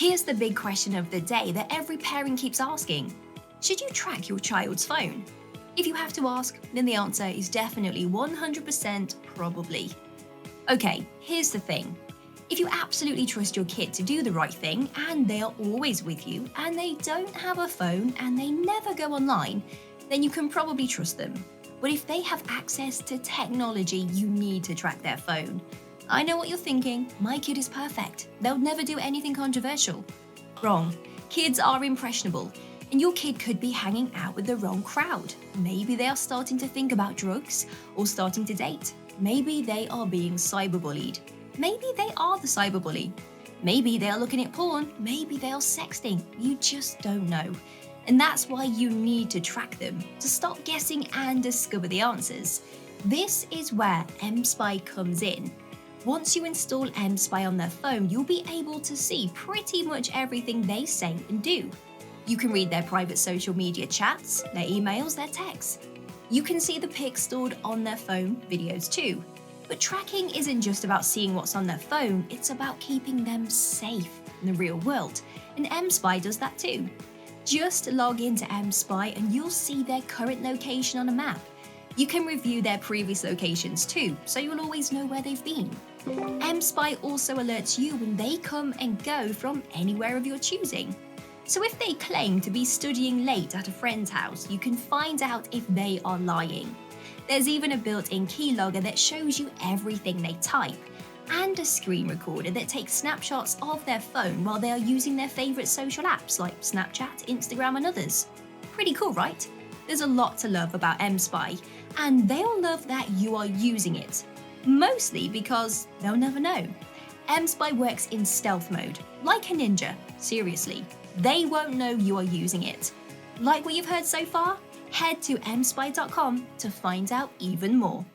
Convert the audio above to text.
Here's the big question of the day that every parent keeps asking. Should you track your child's phone? If you have to ask, then the answer is definitely 100% probably. Okay, here's the thing. If you absolutely trust your kid to do the right thing and they are always with you and they don't have a phone and they never go online, then you can probably trust them. But if they have access to technology, you need to track their phone. I know what you're thinking, my kid is perfect. They'll never do anything controversial. Wrong. Kids are impressionable, and your kid could be hanging out with the wrong crowd. Maybe they are starting to think about drugs or starting to date. Maybe they are being cyberbullied. Maybe they are the cyberbully. Maybe they are looking at porn. Maybe they are sexting. You just don't know. And that's why you need to track them, to stop guessing and discover the answers. This is where mSpy comes in. Once you install mSpy on their phone, you'll be able to see pretty much everything they say and do. You can read their private social media chats, their emails, their texts. You can see the pics stored on their phone, videos too. But tracking isn't just about seeing what's on their phone, it's about keeping them safe in the real world. And mSpy does that too. Just log into mSpy and you'll see their current location on a map. You can review their previous locations too, so you'll always know where they've been. mSpy also alerts you when they come and go from anywhere of your choosing. So if they claim to be studying late at a friend's house, you can find out if they are lying. There's even a built-in keylogger that shows you everything they type, and a screen recorder that takes snapshots of their phone while they are using their favorite social apps like Snapchat, Instagram, and others. Pretty cool, right? There's a lot to love about mSpy, and they'll love that you are using it. Mostly because they'll never know. mSpy works in stealth mode, like a ninja, seriously. They won't know you are using it. Like what you've heard so far? Head to mspy.com to find out even more.